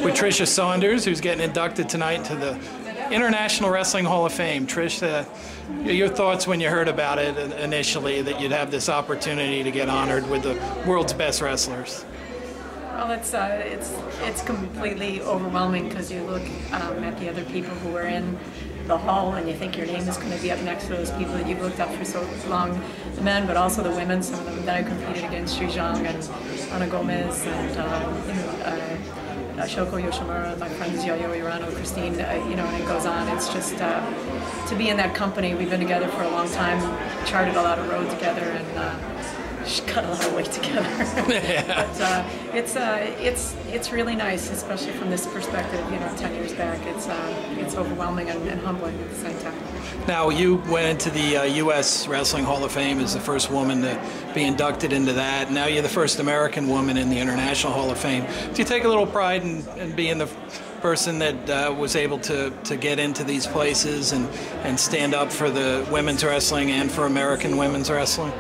with Tricia Saunders, who's getting inducted tonight into the International Wrestling Hall of Fame. Trish, your thoughts when you heard about it initially, that you'd have this opportunity to get honored with the world's best wrestlers? Well, it's completely overwhelming because you look at the other people who are in the hall and you think your name is going to be up next to those people that you've looked up for so long, the men, but also the women, some of them that I competed against, Srijong and Ana Gomez and Shoko Yoshimura, my friends Yo-Yo Irano, Christine, and it goes on. It's just to be in that company. We've been together for a long time, charted a lot of road together, and cut a lot of weight together. But it's really nice, especially from this perspective. 10 years back, it's overwhelming and humbling at the same time. Now, you went into the U.S. Wrestling Hall of Fame as the first woman to be inducted into that. Now you're the first American woman in the International Hall of Fame. Do you take a little pride in being the person that was able to get into these places and stand up for the women's wrestling and for American women's wrestling?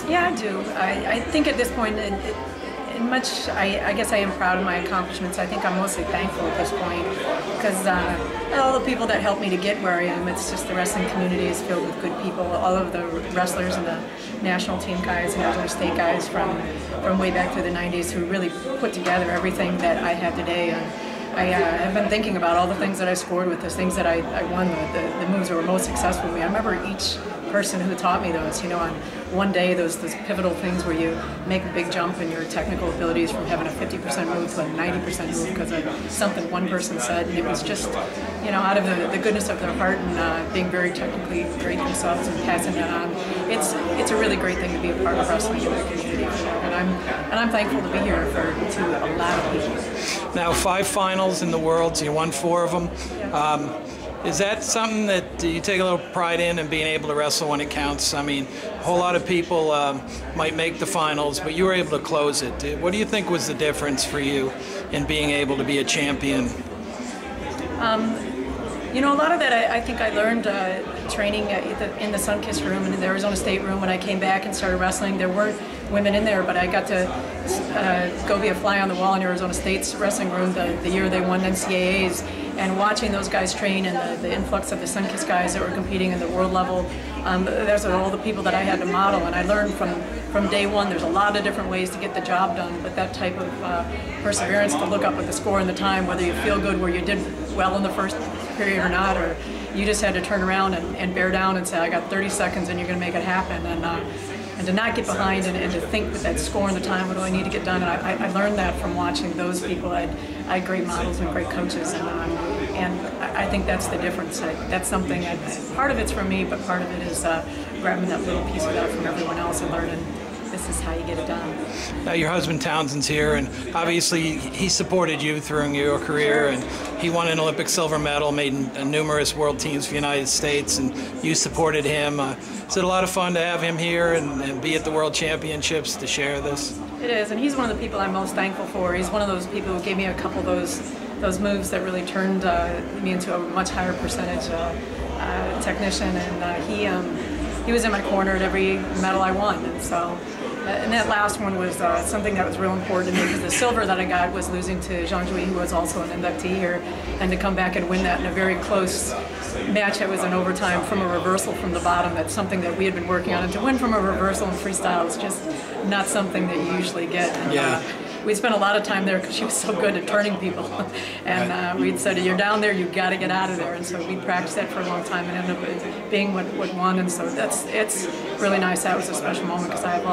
Yeah, I do. I think at this point, I guess I am proud of my accomplishments. I think I'm mostly thankful at this point because all the people that helped me to get where I am, it's just the wrestling community is filled with good people. All of the wrestlers and the national team guys and other state guys from way back through the 90s who really put together everything that I have today. And I have been thinking about all the things that I scored with, those things that I won, the moves that were most successful for me. I remember each person who taught me those, on one day, those pivotal things where you make a big jump in your technical abilities from having a 50% move to a 90% move because of something one person said, and it was just, out of the goodness of their heart and being very technically great themselves and passing that on. It's a really great thing to be a part of wrestling in the community, and I'm thankful to be here to a lot of people. Now, 5 finals in the Worlds, you won 4 of them. Yeah. Is that something that you take a little pride in being able to wrestle when it counts? I mean, a whole lot of people might make the finals, but you were able to close it. What do you think was the difference for you in being able to be a champion? A lot of that I think I learned training in the Sunkist room and in the Arizona State room. When I came back and started wrestling, there weren't women in there, but I got to go be a fly on the wall in Arizona State's wrestling room the year they won NCAAs, and watching those guys train and the influx of the Sunkist guys that were competing in the world level. Those are all the people that I had to model, and I learned from day one. There's a lot of different ways to get the job done, but that type of perseverance to look up at the score and the time, whether you feel good where you did well in the first period or not, or you just had to turn around and bear down and say, I got 30 seconds and you're going to make it happen, and to not get behind and to think with that score and the time, what do I need to get done? And I learned that from watching those people. I had great models and great coaches, and I think that's the difference. That's something, part of it's from me, but part of it is grabbing that little piece of that from everyone else and learning this is how you get it done. Now, your husband Townsend's here, and obviously he supported you through your career, and he won an Olympic silver medal, made numerous world teams for the United States, and you supported him. Is it a lot of fun to have him here and be at the World Championships to share this? It is, and he's one of the people I'm most thankful for. He's one of those people who gave me a couple of those moves that really turned me into a much higher percentage technician, and he was in my corner at every medal I won, and so. And that last one was something that was real important to me because the silver that I got was losing to Zhang Jui, who was also an inductee here, and to come back and win that in a very close match that was in overtime from a reversal from the bottom. That's something that we had been working on, and to win from a reversal in freestyle is just not something that you usually get. And, yeah. We spent a lot of time there because she was so good at turning people, and we'd said, you're down there, you've got to get out of there, and so we practiced that for a long time and ended up being what won, and so it's really nice. That was a special moment because I have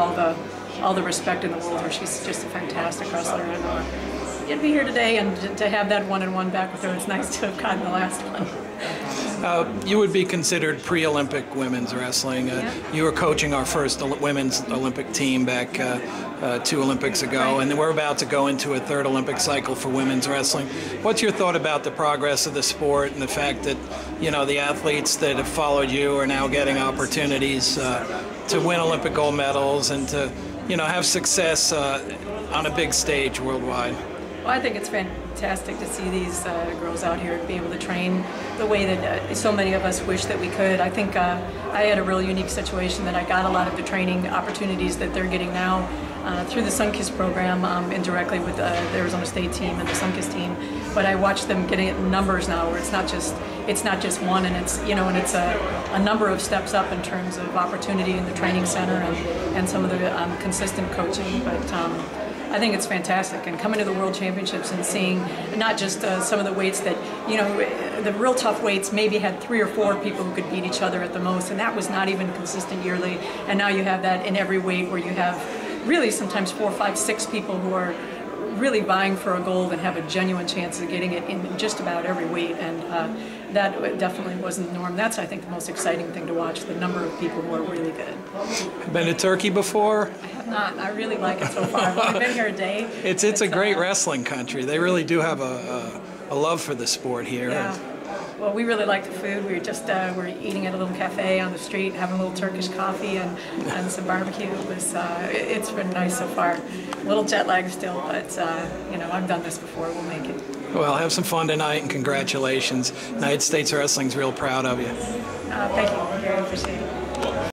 all the respect in the world for her. She's just a fantastic wrestler, and to be here today and to have that 1-on-1 back with her, it's nice to have gotten the last one. You would be considered pre-Olympic women's wrestling. You were coaching our first women's Olympic team back 2 Olympics ago, and we're about to go into a 3rd Olympic cycle for women's wrestling. What's your thought about the progress of the sport and the fact that, the athletes that have followed you are now getting opportunities to win Olympic gold medals and to, have success on a big stage worldwide? Well, I think it's fantastic to see these girls out here be able to train the way that so many of us wish that we could. I think I had a real unique situation that I got a lot of the training opportunities that they're getting now through the Sunkist program indirectly with the Arizona State team and the Sunkist team. But I watch them getting it in numbers now, where it's not just one, and it's and it's a number of steps up in terms of opportunity in the training center and some of the consistent coaching. But I think it's fantastic, and coming to the World Championships and seeing not just some of the weights that, the real tough weights maybe had 3 or 4 people who could beat each other at the most, and that was not even consistent yearly. And now you have that in every weight, where you have really sometimes 4, 5, 6 people who are really vying for a gold and have a genuine chance of getting it in just about every weight, and that definitely wasn't the norm. That's, I think, the most exciting thing to watch, the number of people who are really good. Been to Turkey before? I have not. I really like it so far. I've only been here a day. It's a great wrestling country. They really do have a love for the sport here. Yeah. Well, we really like the food. We're eating at a little cafe on the street, having a little Turkish coffee and some barbecue. It's been nice so far. A little jet lag still, but I've done this before. We'll make it. Well, have some fun tonight, and congratulations. United States Wrestling's real proud of you. Thank you. Very appreciate it.